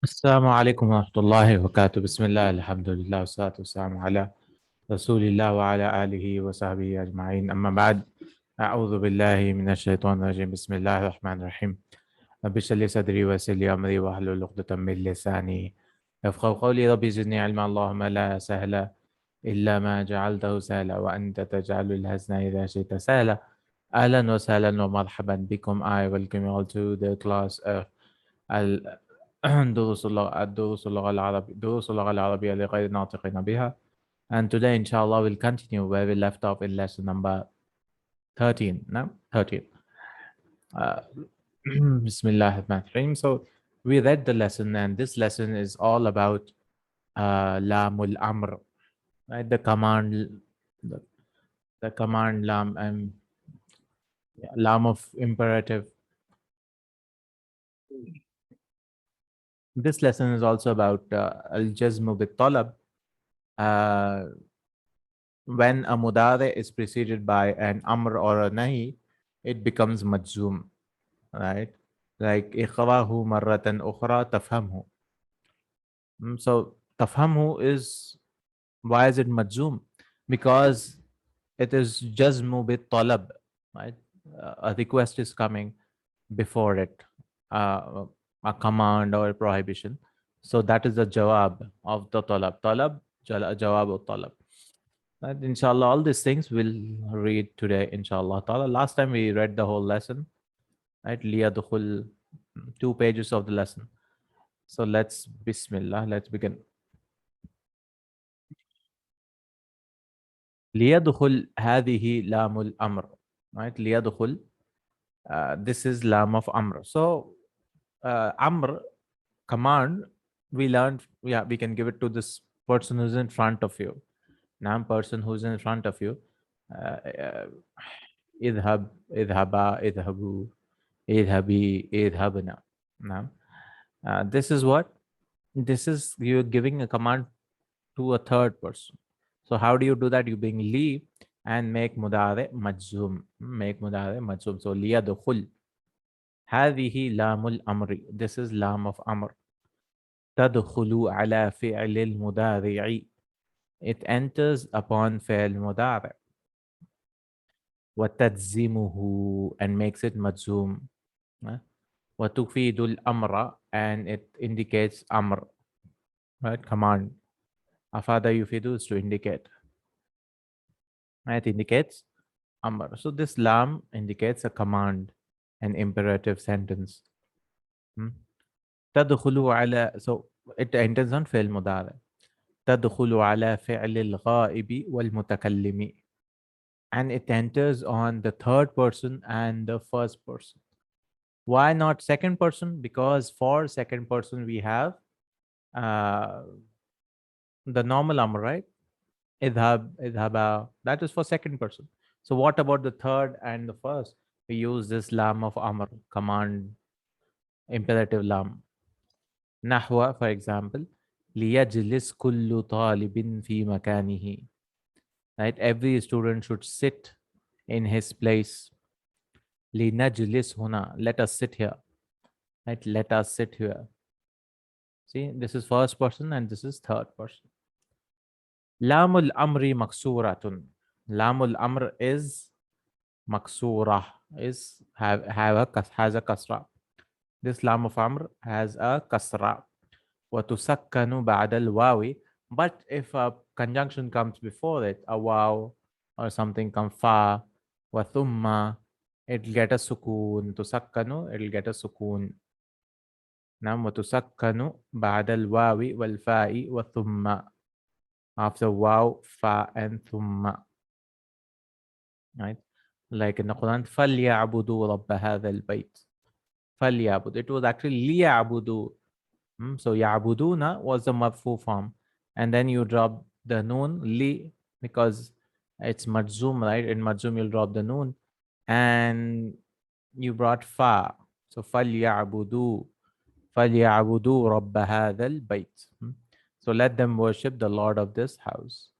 السلام عليكم ورحمة الله وبركاته. بسم الله الحمد لله والصلاة والسلام على رسول الله وعلى آله وصحبه أجمعين. أما بعد، أعوذ بالله من الشيطان الرجيم. بسم الله الرحمن الرحيم. رب اشرح لي صدري ويسر لي أمري واحلل عقدة من لساني يفقهوا قولي. ربي زدني علما. اللهم لا سهل إلا ما جعلته سهلا وأنت تجعل الحزن إذا شئت سهلا. أهلا وسهلا ومرحبا بكم. I welcome you all to the class of دروس اللغة العربية لغير الناطقين بها. And today, inshallah, we'll continue where we left off in lesson number 13. No? 13. Uh, Bismillah ar-Rahman ar-Rahim. So we read the lesson, and this lesson is all about Lamul Amr, right? The command Lam, and Lam of imperative. This lesson is also about al-Jazmu bit-Talab. When a mudare is preceded by an amr or a nahi, it becomes majzoom, right? Like iqrahu marratan ukhra tafhamhu. So tafhamhu is, why is it majzoom? Because it is jazmu bit talab, right? A request is coming before it, a command or a prohibition. So that is the jawab of the talab. Jawab of talab. And inshallah, all these things we'll read today, inshallah ta'ala. Last time we read the whole lesson, right? Liyadukhul, 2 pages of the lesson. So let's begin. Liyadukhul hadhihi lamul amr, right? Liyadukhul, this is lam of amr. So amr, command, we learned, we can give it to this person who's in front of you. Now, person who's in front of you, idhab, idhaba, idhabu, idhabi, idhabna. Now, this is what? This is you're giving a command to a third person. So how do you do that? You bring li and make mudare majzum. Make mudare majzum. So liyadukhul. Hadhihi lamul amri. This is lam of amr. Tadkhulu ala fi'lil mudari'i. It enters upon fi'l mudari'. وتجزمه, and makes it majzum. وتفيد الأمر, and it indicates amr, right? Command. Afada yufidu is to indicate. It indicates amr. So this lam indicates a command, an imperative sentence. تدخل على, so it enters on fi'l mudari'. تدخل على فعل الغائب والمتكلم, and it enters on the third person and the first person. Why not second person? Because for second person we have the normal amr, right? Idhab, idhaba, that is for second person. So what about the third and the first? We use this lam of amr, command, imperative lam. Nahwa, for example, liyajlis kullu talibin fi makanihi. Right? Every student should sit in his place. Linajlis huna, let us sit here. Right? Let us sit here. See, this is first person and this is third person. Lamul amri maksuratun. Lamul amr is maksura, is has a kasra. This lam of amr has a kasra. وَتُسَكَّنُ بَعْدَ الْوَاوِ. But if a conjunction comes before it, a waw or something comes fa, وَثُمَّ, it'll get a sukoon. تُسَكَّنُ, it'll get a sukoon. Now, وَتُسَكَّنُ بَعْدَ الْوَاوِ وَالْفَاءِ وَثُمَّ. After waw, fa, and thumma. Right? Like in the Quran, فَلْيَعْبُدُوا رَبَّ هَذَا الْبَيْتِ. فَلْيَعْبُدُ. It was actually لِيَعْبُدُوا. So ya'buduna was the marfu form, and then you drop the noon li because it's majzum, right? In majzum you'll drop the noon, and you brought fa. So فَلْيَعْبُدُوا رَبَّ هَذَا الْبَيْتِ. So let them worship the Lord of this house.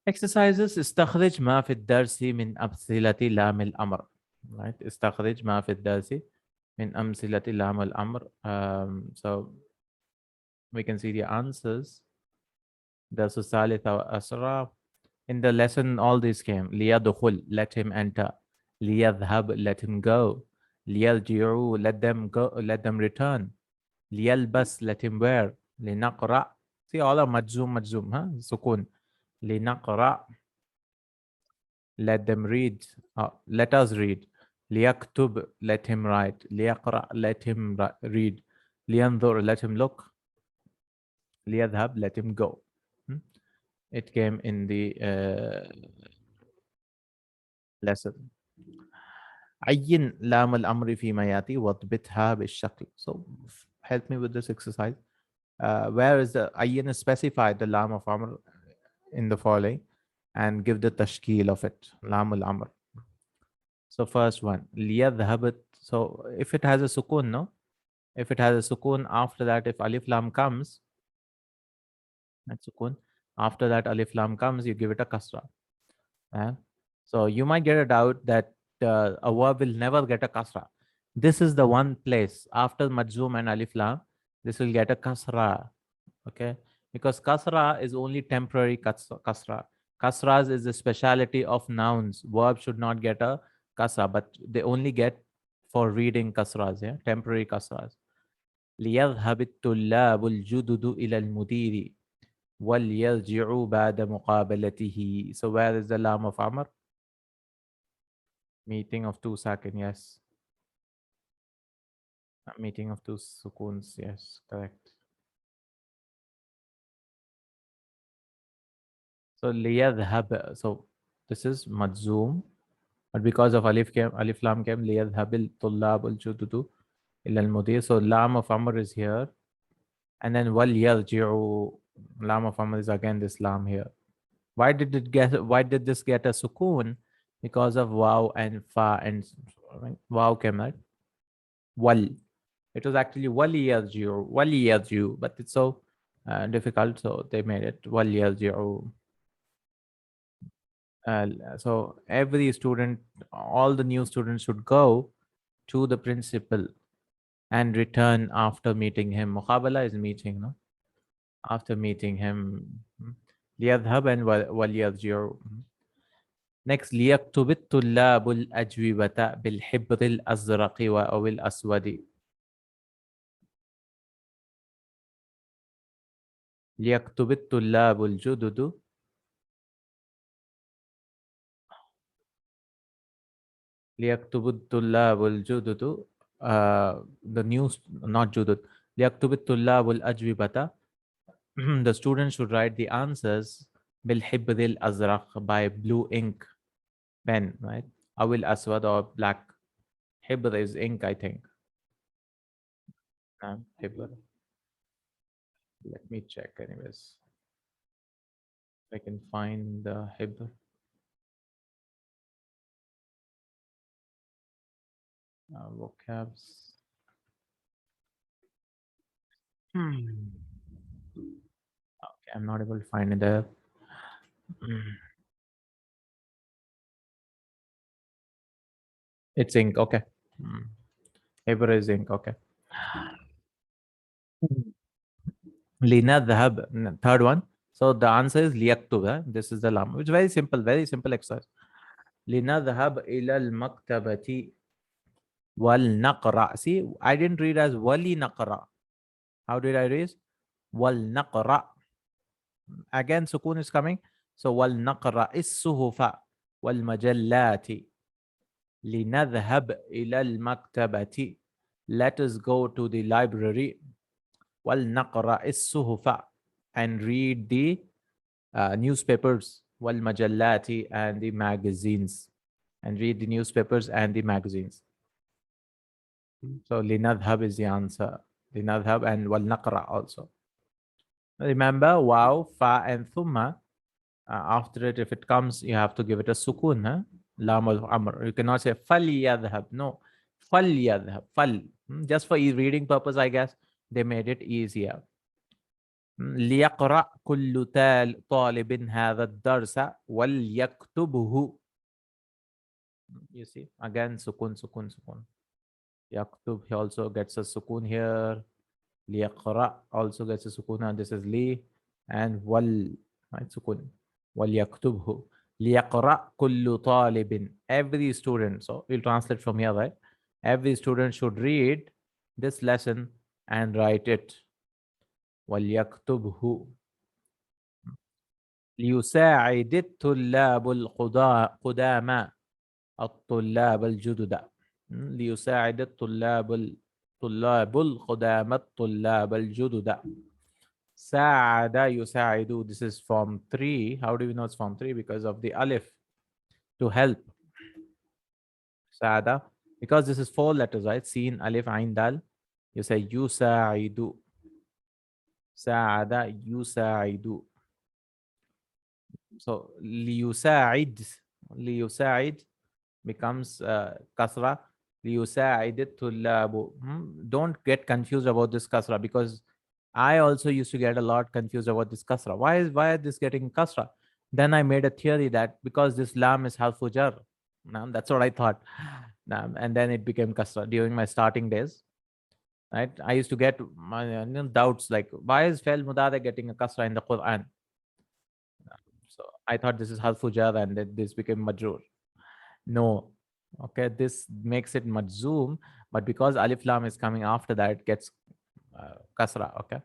Exercises. استخرج ما في الدرس من أمثلة لام الأمر. Right? استخرج ما في الدرس من أمثلة لام الأمر. So We can see the answers. Darsu Salisa wa Asra. In the lesson, all these came. ليدخل, let him enter. ليذهب, let him go. ليرجعوا, let them go, let them return. ليلبس, let him wear. لنقرأ. See, all are majzoom, huh? Sukun. لنقرأ, let them read. Let us read. ليكتب, let him write. ليقرأ, let him read. لينظر, let him look. ليذهب, let him go. It came in the lesson. عين لام الأمر فيما يأتي واضبطها بالشكل. So help me with this exercise. Where is the عين is specified the lam of amr in the following and give the tashkil of it. Lam al-amr. So first one, ليذهب. So if it has a sukun, no? If it has a sukun, after that, if alif lam comes, that's sukun. After that, alif lam comes, you give it a kasra. So you might get a doubt that a verb will never get a kasra. This is the one place after majzoom and alif lam, this will get a kasra. Okay, because kasra is only temporary kasra. Kasras is the speciality of nouns. Verb should not get a kasra, but they only get for reading kasras, yeah, temporary kasras. ليذهب الطلاب الجدد إلى المدير وَلْيَرْجِعُوا بَعْدَ مُقَابَلَتِهِ. So where is the lam of Amr? Meeting of two sakin, yes. Meeting of two sukuns, yes, correct. So لِيَذْهَبْ. So this is majzoom. But because of alif lam came, لِيَذْهَبِ الطُّلَّابُ الْجُدُدُ إِلَى الْمُدِيرِ. So lam of Amr is here. And then وَلْيَرْجِعُوا. Lam of Amr is again this lam here. Why did this get a sukoon? Because of waw and fa and waw came, right? Wal. It was actually waliyarji'u, but it's so difficult, so they made it waliyarji'u. So every student, all the new students should go to the principal and return after meeting him. Muqabala is meeting, no? After meeting him. ليذهب and waliyarji'u. Next, ليكتب الطلاب الأجوبة بالحبر الأزرق أو الأسود. ليكتب الطلاب الجدد ليكتب الطلاب الجدد the new, not جدد. ليكتب الطلاب الأجوبة. The students should write the answers بالحبر الأزرق, by blue ink pen, right? أو الأسود, or black. حبر is ink, I think. حبر. Let me check anyways. I can find the hibr. Vocabs. Okay, I'm not able to find it there. It's ink, okay. Hibr is ink, okay. لنذهب, third one. So the answer is ليكتب. This is the lam, which is very simple exercise. لنذهب إلى المكتبة والنقرأ. See, I didn't read as ولنقرأ. How did I read? والنقرأ. Again, sukun is coming. So والنقرأ الصحف والمجلات. لنذهب إلى المكتبة. Let us go to the library. وَلْنَقْرَأِ الصُّحُفَ, and read the newspapers. وَالْمَجَلَّاتِ, and the magazines. And read the newspapers and the magazines. So لِنَذْهَب is the answer. لِنَذْهَب and وَالْنَقْرَأ also. Remember, waw, fa, and thumma. After it, if it comes, you have to give it a sukun. Huh? Lam al-amr. You cannot say فَلْيَذْهَب. No. فَلْيَذْهَب. Fal. Just for reading purpose, I guess, they made it easier. ليقرأ كل طالب هذا الدرس وليكتبه. You see, again, sukun. Yaktub, he also gets a sukun here. ليقرأ also gets a sukuna. This is li and wal, right? Sukun. وليكتبه. ليقرأ كل طالب. Every student. So we'll translate from here, right? Every student should read this lesson and write it. وليكتبه. ليساعد الطلاب القدامى الطلاب الجدد. ليساعد الطلاب القدامى الطلاب الجدد. ساعد يساعد. This is form 3. How do we know it's form 3? Because of the alif. To help. ساعد. Because this is 4 letters, right? Sin, alif, ain, dal. You say يساعد. ساعد يساعد. So ليساعد becomes kasra. ليساعد الطلاب. Don't get confused about this kasra, because I also used to get a lot confused about this kasra. Why is this getting kasra? Then I made a theory that because this lam is harfu jar. That's what I thought. And then it became kasra during my starting days. Right? I used to get my doubts like, why is fail mudada getting a kasra in the Quran? So I thought this is harfu jar and this became majrur. No. Okay, this makes it majzoom, but because alif lam is coming after that, it gets kasra. Okay.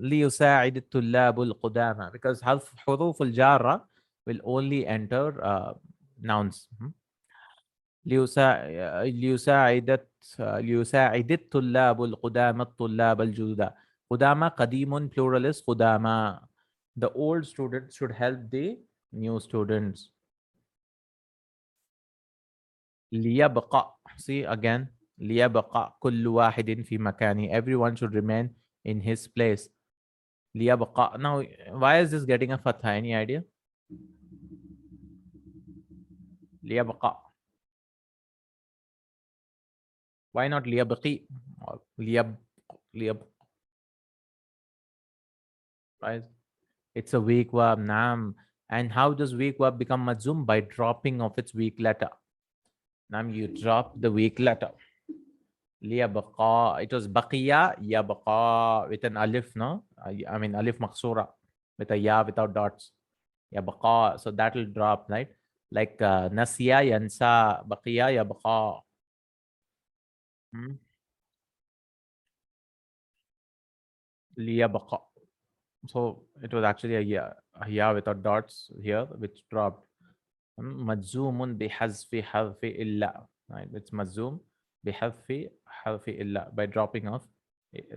ليساعد الطلاب القدامى, because حروف الجارة will only enter nouns. ليساعد ليساعد الطلاب القدامى الطلاب الجدد. قدامى قديم plural is قدامى. The old students should help the new students. ليبقى. See again. ليبقى كل واحد في مكانه. Everyone should remain in his place. ليبقى. Now, why is this getting a fatha? Any idea? ليبقى. Why not ليبقي? Or ليب. Right? It's a weak verb. Naam. And how does weak verb become majzum? By dropping of its weak letter. Naam, you drop the weak letter. ليبقى. It was baqiya yabqa with an alif, no? I mean alif maksura with a ya without dots. Yabqa. So that will drop, right? Like nasiya yansa, baqiya yabqa. Liyabqa. So it was actually a ya without dots here, which dropped. مجزوم بحذف حرف إلا. Right? It's مجزوم بحذف حرف إلا, by dropping off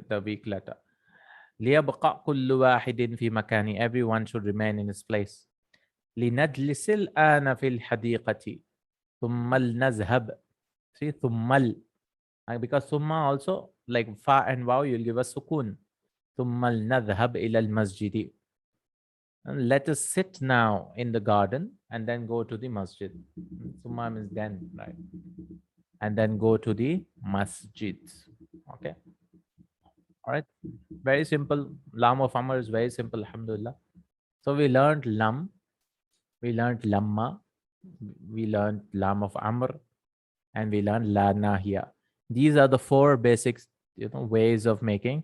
the weak letter. ليبقى كل واحد في مكانه. Everyone should remain in his place. لنجلس الآن في الحديقة ثم لنذهب. See, ثم because ثم also like fa and waw, you'll give us sukun. ثم لنذهب إلى المسجد. And let us sit now in the garden and then go to the masjid. Summa means then, right? And then go to the masjid. Okay. All right. Very simple. Lam of Amr is very simple. Alhamdulillah. So we learned Lam. We learned Lamma. We learned Lam of Amr. And we learned La Nahiya. These are the 4 basics, ways of making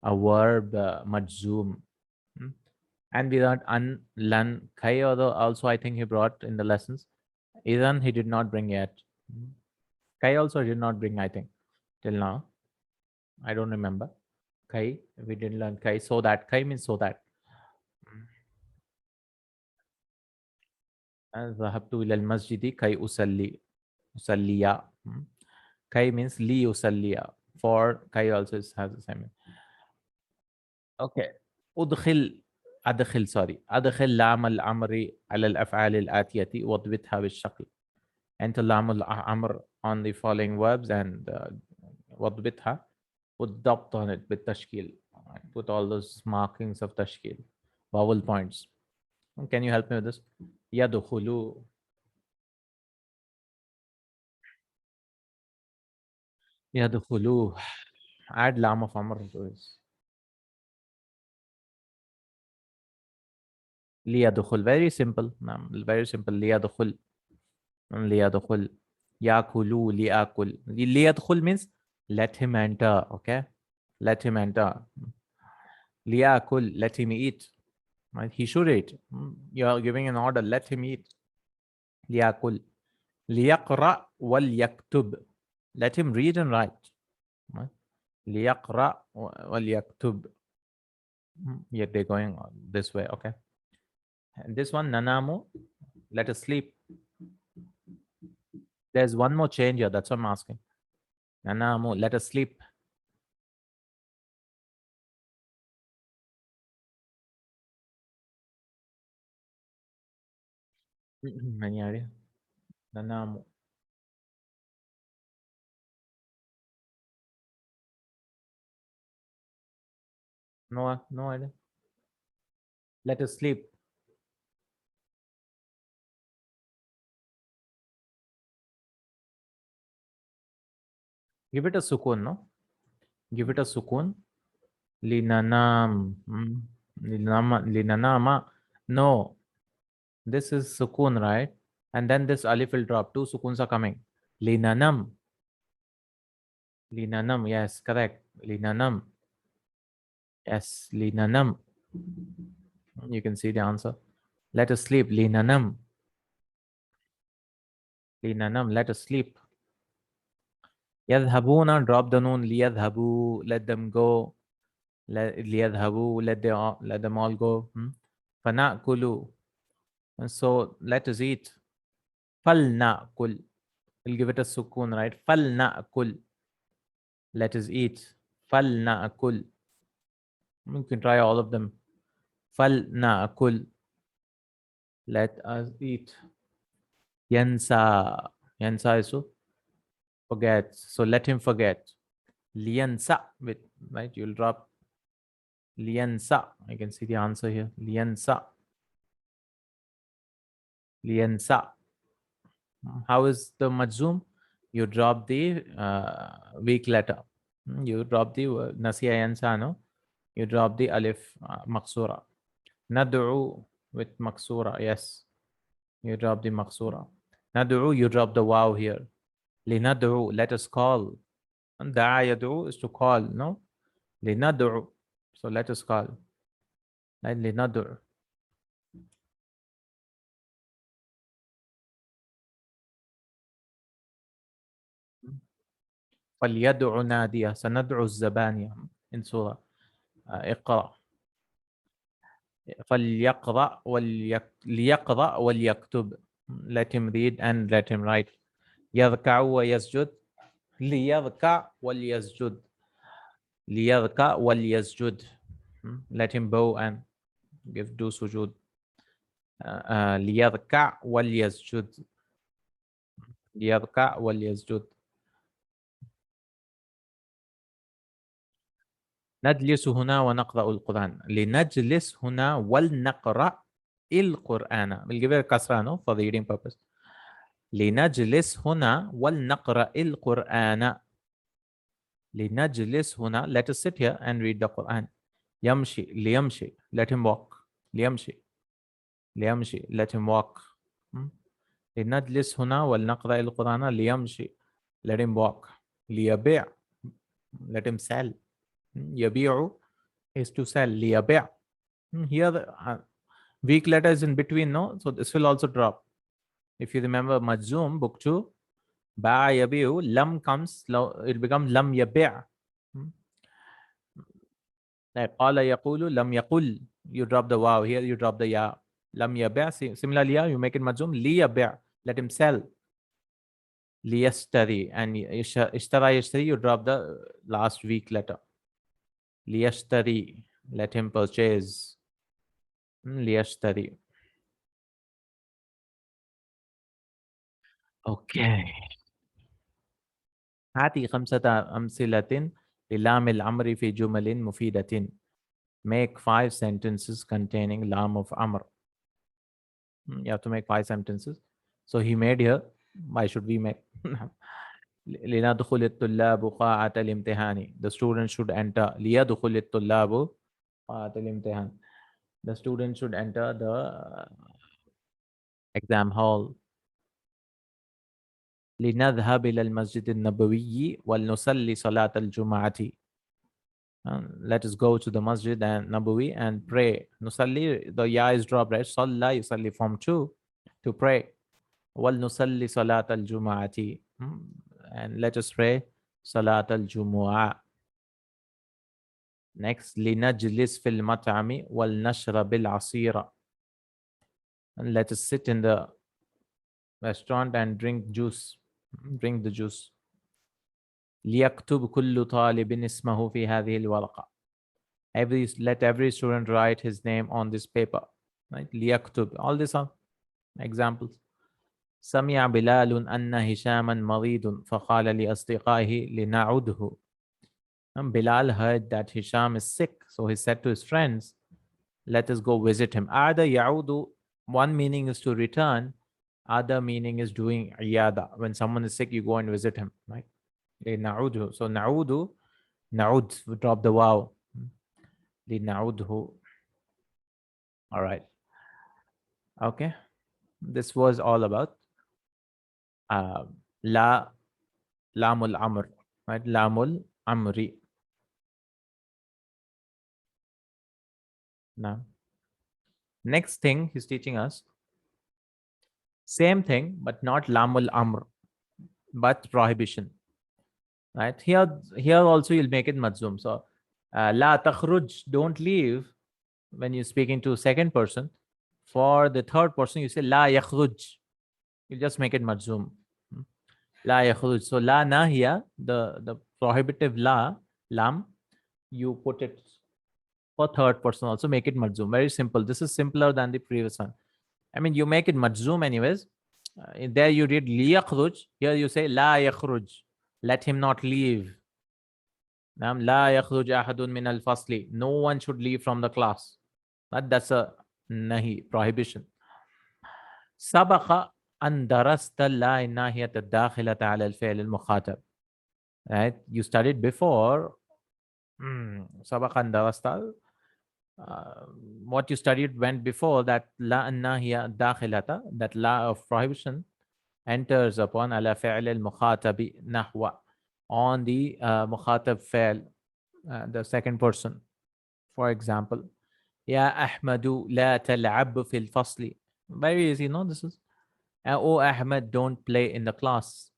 a verb majzoom. And we learned an, lan, kai, although also I think he brought in the lessons. Idan he did not bring yet. Kai also did not bring, I think, till now. I don't remember. Kai, we didn't learn kai. So that, kai means so that. ذهبت إلى المسجد كي أصلي. أصلي. Kai means li usalliya. For kai also has the same. Okay. أدخل أدخل لام الأمر على الأفعال الآتية واضبطها بالشكل. Enter لام الأمر on the following verbs and واضبطها. Put doubt on it بالتشكيل. Put all those markings of tashkil. Vowel points. Can you help me with this? يدخل. يدخل. Add لام of أمر to this. ليدخل. Very simple. Very simple. ليدخل. ليدخل. Yakulu, liyakul. Liyadkhul means let him enter, okay? Let him enter. Liyakul, let him eat. Right? He should eat. You are giving an order, let him eat. Liyakul. Liyaqra wal yaktub. Let him read and write. Right? Liyaqra wal yaktub. Yeah, they're going this way, okay? And this one, nanamu, let us sleep. There's one more change here, that's what I'm asking. Nanamu, let us sleep. Any idea? Nanamu. No, no idea. Let us sleep. Give it a sukun, no? Give it a sukun. Linanam. Linanama. No. This is sukun, right? And then this alif will drop. Two sukuns are coming. Linanam. Linanam. Yes, correct. Linanam. Yes, linanam. You can see the answer. Let us sleep. Linanam. Linanam. Let us sleep. Yadhabuna. Drop the noon. Liyadhabu. Let them go. ليذهبوا, let them all go. فنأكل. And so let us eat. فلنأكل. We'll give it a sukun, right? فلنأكل. Let us eat. فلنأكل. You can try all of them. فلنأكل. Let us eat. ينسى. ينسى is to forget. So let him forget. لينسى. With, right? You'll drop لينسى. I can see the answer here. لينسى. لينسى. How is the majzoom? You drop the weak letter. You drop the nasiya yansano. You drop the alif maksura. Nad'u with maksura. Yes. You drop the maksura. Nad'u, you drop the wow here. Linad'u, let us call. And da'a yad'u is to call, no? Linad'u. So let us call. Like linad'u. فليدعو ناديه. سندعو الزبانية in surah اقرأ. فليقرأ ليقرأ وليكتب. Let him read and let him write. يركع ويسجد. ليركع وليسجد. ليركع وليسجد. Let him bow and do sujud. ليركع وليسجد. ليركع وليسجد. نجلس هنا ونقرأ القرآن. لنجلس هنا ولنقرأ القرآن. We'll give it a kasra, no, for the reading purpose. لنجلس هنا ولنقرأ القرآن. لنجلس هنا. Let us sit here and read the Quran. يمشي. ليمشي. Let him walk. ليمشي. ليمشي. Let him walk. لنجلس هنا ولنقرأ القرآن. ليمشي. Let him walk. ليبيع. Let him sell. يبيع is to sell. ليبيع. Here the weak letter is in between, no? So this will also drop. If you remember Majzoom, book 2, ba yabi'u, lam comes, it becomes lam yabi'. Like qala yaqulu, lam yaqul. You drop the wow. Here you drop the ya. Lam yabi'. Similarly, you make it Majzoom. Li yabi'. Let him sell. Li yashtari. And ishtara yashtari, you drop the last weak letter. Li yashtari. Let him purchase. Li yashtari. Okay. هاتي خمسة أمثلة للام الأمر في جمل مفيدة. Make 5 sentences containing lam of amr. You have to make 5 sentences. So he made here. Why should we make? لندخل الطلاب قاعة الامتحان. The student should enter. ليدخل الطلاب قاعة الامتحان. The student should enter the exam hall. لنذهب إلى المسجد النبوي ولنصلي صلاة الجمعة. Let us go to the Masjid and Nabawi and pray. Nusalli, the ya is dropped, right? Salla, yusalli, form 2, to pray. Wal nusalli salat al jumu'ati. And let us pray salat al jumu'ah. Next, linajlis fil mat'ami wal nashrabil asira. And let us sit in the restaurant and drink juice. Drink the juice. ليكتب كل طالب اسمه في هذه الورقة. Let every student write his name on this paper. Right? ليكتب. All these are examples. سمع بلال أن هشاما مريض فقال لأصدقائه لنعده. And Bilal heard that Hisham is sick, so he said to his friends, let us go visit him. Ada ya'udu, one meaning is to return, other meaning is doing iyada. When someone is sick, you go and visit him, right? لنعوده. So na'udu, na'ud, we drop the waw. لنعوده. All right. Okay. This was all about la lamul amr, right? Lamul amri. Now, next thing he's teaching us, same thing, but not lamul amr, but prohibition. Right? Here also you'll make it madzum. So la takhruj, don't leave when you're speaking to second person. For the third person, you say la yakhruj. You just make it madzum. La yakhruj. So la nahiya, the prohibitive la, lam, you put it for third person also, make it madzum. Very simple. This is simpler than the previous one. I mean, you make it madzum anyways. There you read liyakhruj. Here you say la yakhruj. Let him not leave. Nam la yakhruj ahadun min al-fasli. No one should leave from the class. That's a nahi, prohibition. Sabaqa an darasta la nahiyat ad-dakhilata ala al-fi'l al-mukhatab. Right? You studied before. Sabaqa an darasta. What you studied went before that la an-nahiya dakhilata, that la of prohibition enters upon ala fi'l al-mukhatabi nahwa, on the mukhatab fi'l, the second person. For example, Ya Ahmadu la tal'ab fil fasli. Very easy, no? This is, oh Ahmad, don't play in the class.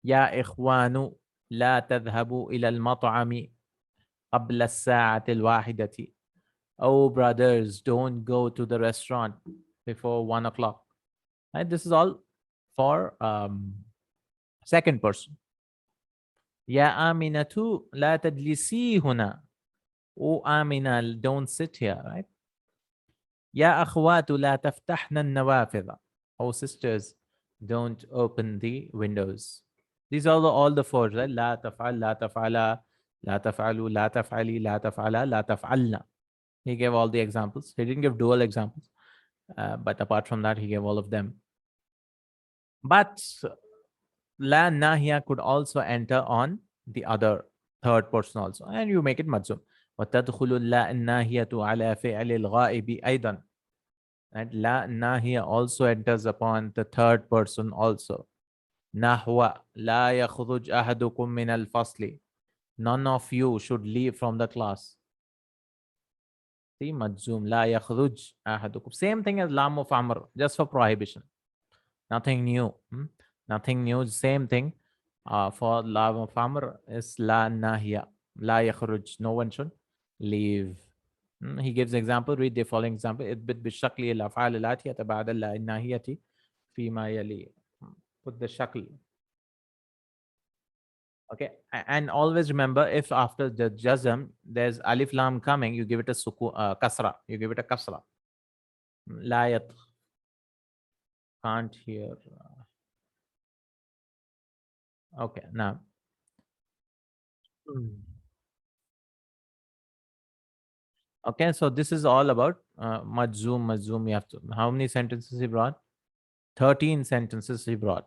Ya ikhwanu la tadhhabu ila al-mat'ami qabla as-sa'ati al-wahidati. Oh brothers, don't go to the restaurant before 1 o'clock. Right? This is all for second person. Ya Aminatu la tadlisi huna. Oh Amina, don't sit here, right? Ya akhwatu la taftahna an-nawafidha. Oh sisters, don't open the windows. These are all the four, right? La taf'al, la taf'ala, la taf'alu, la taf'ali, la taf'ala, la taf'alna. He gave all the examples. He didn't give dual examples. But apart from that, he gave all of them. But la nahiya could also enter on the other third person also. And you make it madzum. وتدخل اللا الناهية على فعل الغائب أيضا. And la nahiya also enters upon the third person also. Nahwa la yakhruj ahadukum min al-fasli. None of you should leave from the class. See, madzum la yakhruj ahadukum. Same thing as lam of amr, just for prohibition. Nothing new. Nothing new. Same thing. For lam of amr is la nahiya. La yakhruj. No one should leave. He gives example. Read the following example. اثبت بالشكل الأفعال الآتية بعد الناهية فيما يلي. Put the shakl. Okay. And always remember, if after the jazm there's alif lam coming, you give it a kasra. You give it a kasra. La yat. Can't hear. Okay. Now. Okay, so this is all about majzoom. You have to, how many sentences he brought? 13 sentences he brought.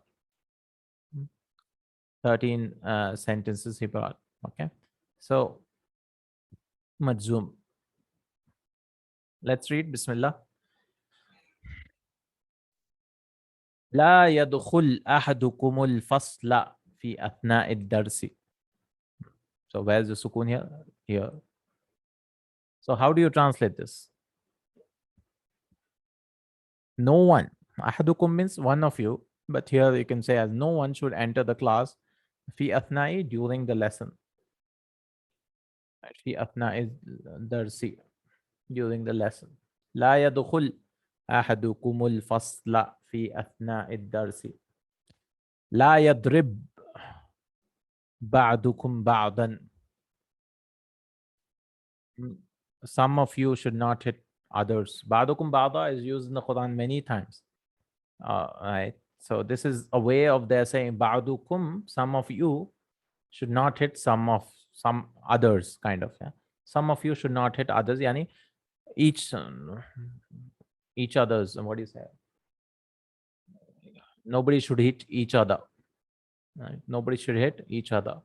13 sentences he brought. Okay, so majzoom. Let's read. Bismillah. لا يدخل أحدكم الفصل في أثناء الدرس. So where's the sukun here? Here. So how do you translate this? No one. أحدكم means one of you. But here you can say as no one should enter the class في أثناء during the lesson. في أثناء الدرس during the lesson. لا يدخل أحدكم الفصل في أثناء الدرس. لا يضرب بعضكم بعضا. Some of you should not hit others. بعضكم بعضا is used in the Quran many times. Right. So this is a way of their saying بعضكم, some of you should not hit some others, kind of. Yeah? Some of you should not hit others. Yani each each others. What do you say? Nobody should hit each other. Right? Nobody should hit each other.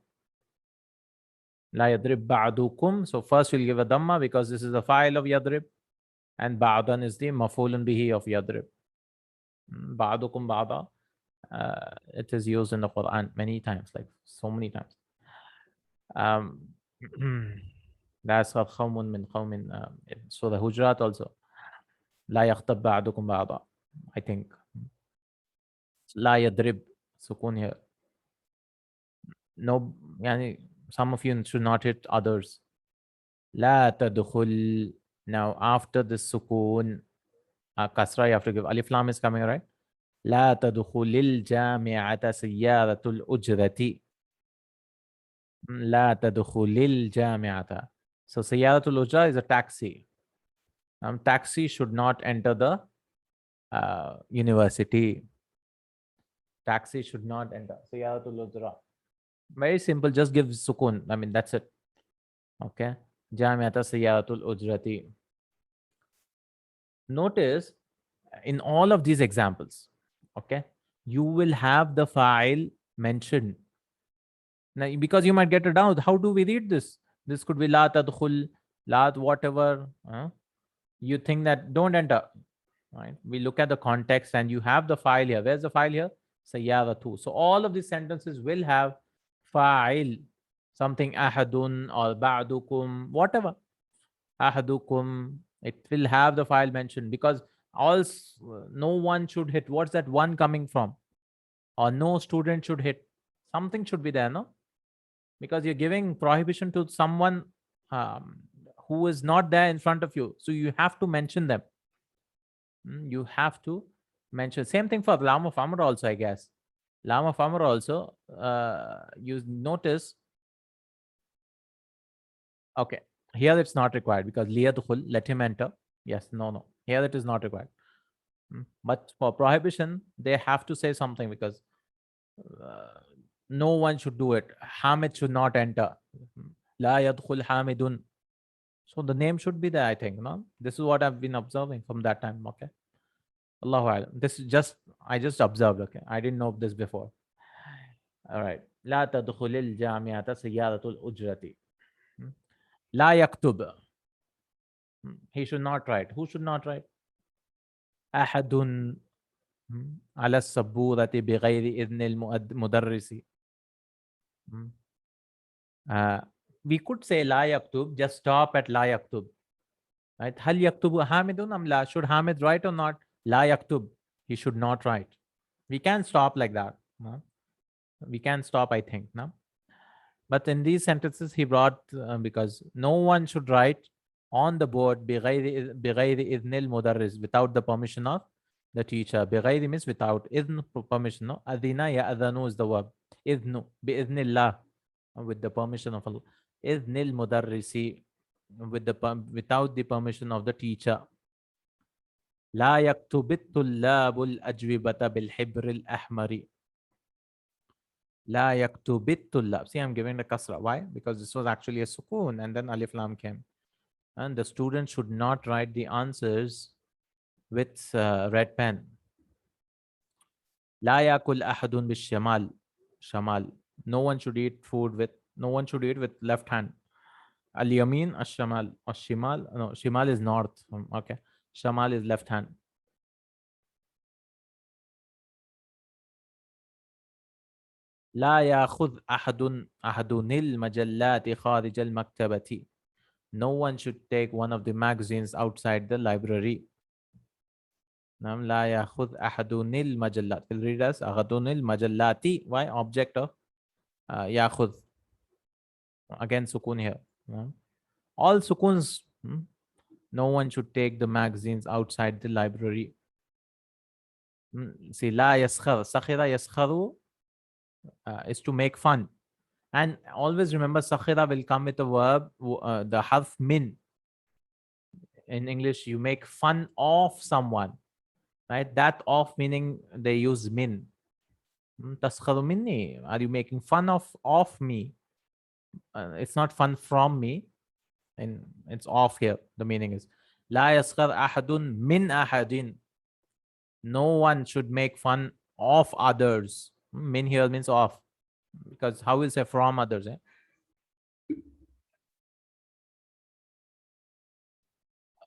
لا يضرب بعضكم. So first we'll give a dhamma because this is the file of yadrib, and ba'dan is the mafulun bihi of yadrib. بعضكم بعضا. It is used in the Quran many times, like so many times. لا يسخر قوم من قوم. So the Hujurat also. لا يغتب بعضكم بعضا. I think. لا يضرب. سكون here. No, يعني some of you should not hit others. لا تدخل. Now after the sukun, kasra, you have to give alif lam is coming, right? لا تدخل الجامعة سيارة الأجرة. لا تدخل الجامعة. So سيارة الأجرة is a taxi. Taxi should not enter the university. Taxi should not enter. سيارة الأجرة. Very simple. Just give sukun. I mean, that's it. Okay. جامعة سيارة الأجرة. Notice in all of these examples, okay, you will have the file mentioned. Now, because you might get a doubt, how do we read this? This could be la tadkhul, la whatever. You think that don't enter, right? We look at the context and you have the file here. Where's the file here? Sayyaratu. So all of these sentences will have file, something ahadun or ba'dukum, whatever. Ahadukum, it will have the file mentioned because no one should hit. What's that one coming from? Or no student should hit. Something should be there, no? Because you're giving prohibition to someone who is not there in front of you. So you have to mention them. You have to mention. Same thing for Laam of Amr also, I guess. Laam of Amr also, you notice. Okay. Here it's not required because liyadkhul, let him enter. Yes, no. Here it is not required. But for prohibition, they have to say something because no one should do it. Hamid should not enter. La yadkhul Hamidun. So the name should be there, I think. No, this is what I've been observing from that time. Okay. Allahu Alam. This is I just observed. Okay. I didn't know this before. All right. لا تدخل الجامعة سيارة الأجرة. لا يكتب. He should not write. Who should not write? أحد على السبورة بغير إذن المدرس. We could say لا يكتب. Just stop at لا يكتب. Right? هل يكتب حامد أم لا? Should Hamid write or not? لا يكتب. He should not write. We can stop like that. No? We can stop, I think. No? But in these sentences, he brought because no one should write on the board بغير إذن المدرس, without the permission of the teacher. بغير means without. إذن permission. No? أذن يأذن is the verb. إذن بإذن الله, with the permission of Allah. إذن المدرس, without the permission of the teacher. لا يكتب الطلاب الأجوبة بالحبر الأحمر. لا يكتب الطلاب. See, I'm giving the kasra. Why? Because this was actually a sukoon and then alif lam came. And the student should not write the answers with red pen. لا يأكل أحد بالشمال. شمال. No one should eat with left hand. Al-yamin, al-shamal. Al-shimal, no, shimal is north. Okay. Shamal is left hand. لا يأخذ أحد المجلات خارج المكتبة. No one should take one of the magazines outside the library. نعم لا يأخذ أحد المجلات. We'll read as أحد المجلات. Why? Object of يأخذ. Again sukun here. All sukuns. No one should take the magazines outside the library. See, لا يسخر. سخر يسخر is to make fun. And always remember, sakhira will come with a verb, the harf min. In English, you make fun of someone, right? That of meaning they use min. Taskharu minni. Are you making fun of me? It's not fun from me. And it's off here. The meaning is La yaskhar ahadun min ahadin. No one should make fun of others. Min here means of. Because how will say from others?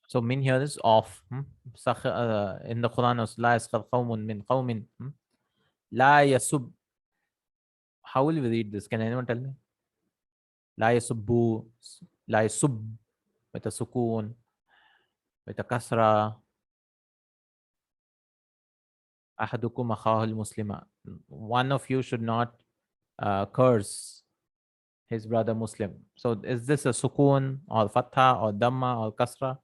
So min here is of. In the Quran, La yaskhar qawmun min qawmin. La yasub. How will we read this? Can anyone tell me? La yasubbu. La yasub. With a sukun. With a kasra. Ahadukum akhahul muslima. One of you should not curse his brother Muslim. So is this a sukun or fatha or dhamma or kasra?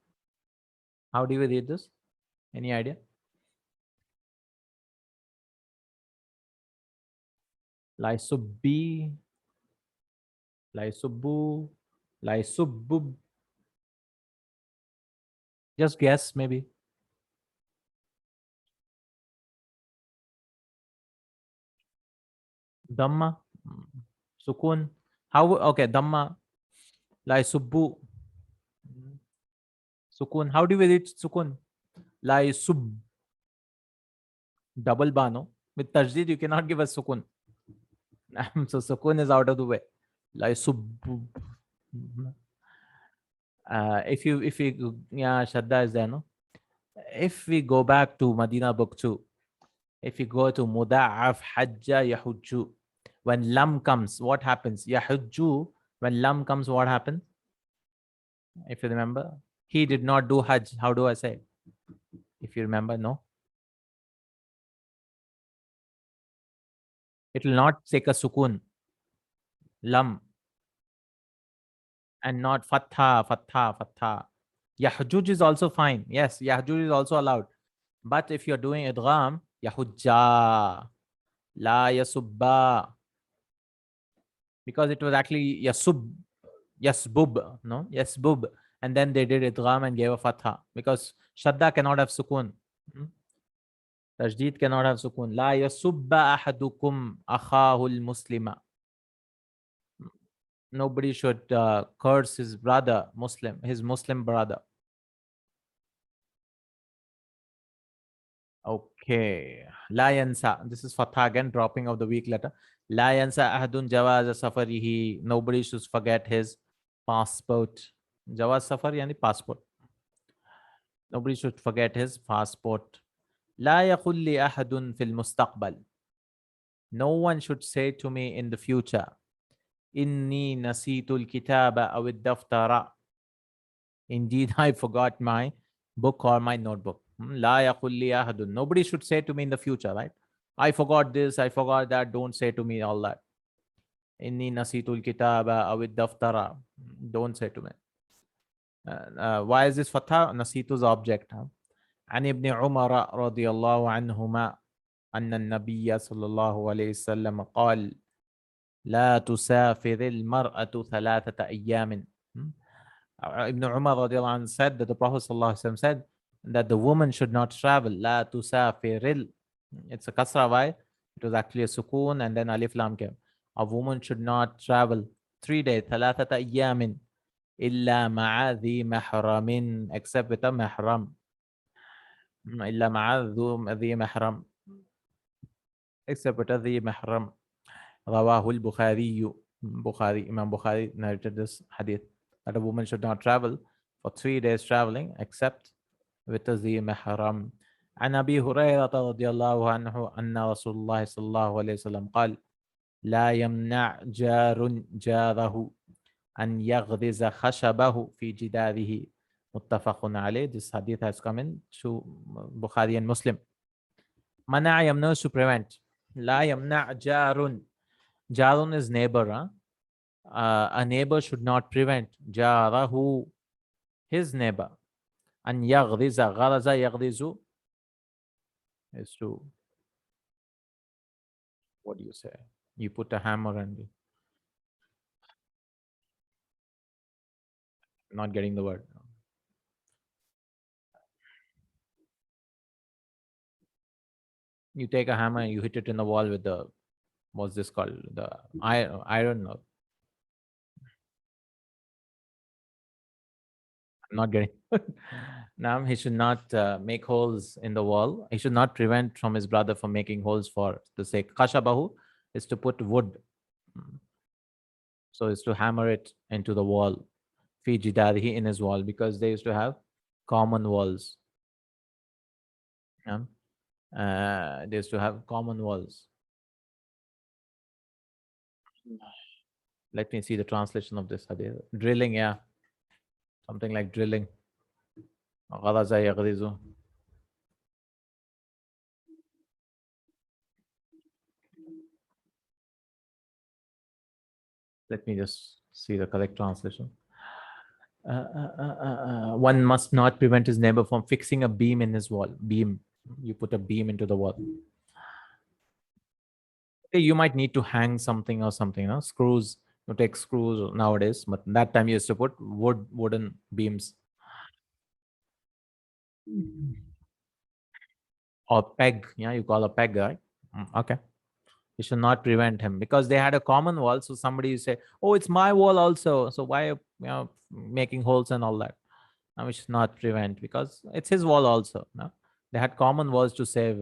How do we read this? Any idea? La yasubbi. La yasubbu. La yasubbub. Just guess maybe. Dhamma. Sukun. How? Okay, dhamma. La yasubbu. Sukun. How do we read sukun? La yasub. Double bano. With tajdid, you cannot give us sukun. So sukun is out of the way. La yasub. If you yeah, Shadda is there, no? If we go back to Madina book 2, if you go to Muda'af Hajja Yahujju, when Lam comes, what happens? Yahujju, when Lam comes, what happens? If you remember, he did not do Hajj. How do I say? If you remember, no? It will not take a sukun, Lam, and not Fatha. Yahjuj is also fine. Yes, Yahjuj is also allowed. But if you're doing idgham, Yahujja, La Yasubba, because it was actually Yasbub, no? Yasbub. And then they did idgham and gave a fatha because Shadda cannot have sukun. Tajdeed cannot have sukun. La yasubba ahadukum akhahul muslima. Nobody should curse his brother, his Muslim brother. Okay. La yansa. This is fatha again, dropping of the weak letter. La yansa ahadun jawaz safarihi. Nobody should forget his passport. Jawaz safar yani passport. Nobody should forget his passport. لا يقل لي أحد في المستقبل. No one should say to me in the future إني نسيت الكتاب أو الدفتر. Indeed, I forgot my book or my notebook. لا يقل لي أحد. Nobody should say to me in the future, right? I forgot this, I forgot that. Don't say to me all that. إني نسيت الكتاب أو الدفتر. Don't say to me. Why is this fatha? Nasitu's object. عن ابن عمر رضي الله عنهما أن النبي صلى الله عليه وسلم قال لا تسافر المرأة ثلاثة أيام. Ibn Umar radiallahu anh said that the Prophet sallallahu alaihi wasallam said that the woman should not travel. لا تسافر. It's a kasra. Why? It was actually a sukun and then alif lam came. A woman should not travel 3 days. ثلاثة أيام إلا مع ذي محرم, except with a mahram. إلا مع ذي محرم, except with a ذي محرم. رواه البخاري. Imam Bukhari narrated this hadith that a woman should not travel for 3 days traveling except with a ذي محرم. عن أبي هريرة رضي الله عنه أن رسول الله صلى الله عليه وسلم قال لا يمنع جار جاره أن يغرز خشبه في جداره. متفق عليه. This hadith has come in to Bukhari and Muslim. منع يمنع to prevent. لا يمنع جار. Jarun is neighbor. Huh? A neighbor should not prevent جاره, his neighbor. أن يغرز. غرز يغرز is to, what do you say? You put a hammer and not getting the word. You take a hammer and you hit it in the wall with the, what's this called? The iron. I'm not getting. Now he should not make holes in the wall. He should not prevent from his brother from making holes for the sake. Kashabahu is to put wood. So is to hammer it into the wall. Fi jidarihi, in his wall, because they used to have common walls. Yeah? They used to have common walls. Let me see the translation of this hadith. Drilling, yeah. Something like drilling. غرز يغرز. Let me just see the correct translation. One must not prevent his neighbor from fixing a beam in his wall. Beam. You put a beam into the wall. Okay, you might need to hang something or something, no? Screws. You take screws nowadays, but that time you used to put wooden beams. Or peg. Yeah, you call a peg, right? Okay. You should not prevent him because they had a common wall. So somebody say, "Oh, it's my wall also. So why making holes and all that?" We should not prevent because it's his wall also. No? They had common walls to save.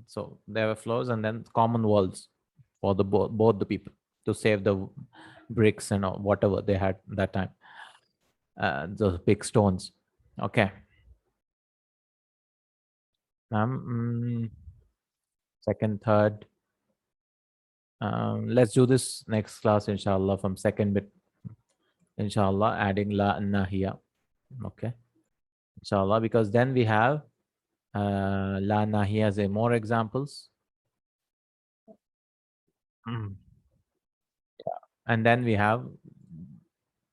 So there were floors and then common walls for the both the people to save the bricks and whatever they had that time. Those big stones. Okay. Second, third. Let's do this next class, inshallah, from second bit. Inshallah, adding la and nahiya. Okay. Inshallah, because then we have la nahiya as a more examples. And then we have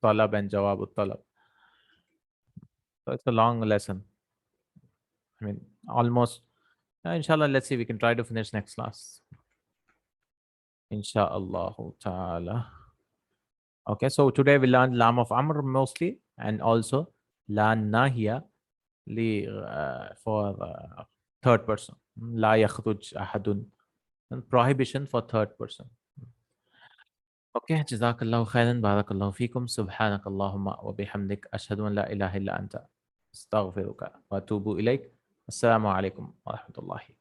talab and jawab talab. So it's a long lesson. I mean, almost. Inshallah, let's see. We can try to finish next class. Inshallah ta'ala. Okay, so today we learned Lam of Amr mostly, and also La Nahiya for third person. La yakhruj ahadun. And prohibition for third person. Okay, Jazakallahu Khairan, Barakallahu Fikum, Subhanakallahumma wa bihamdik, Ashhadu an la ilaha illa anta, Astaghfiruka wa atubu ilayk. Assalamu alaikum wa rahmatullahi.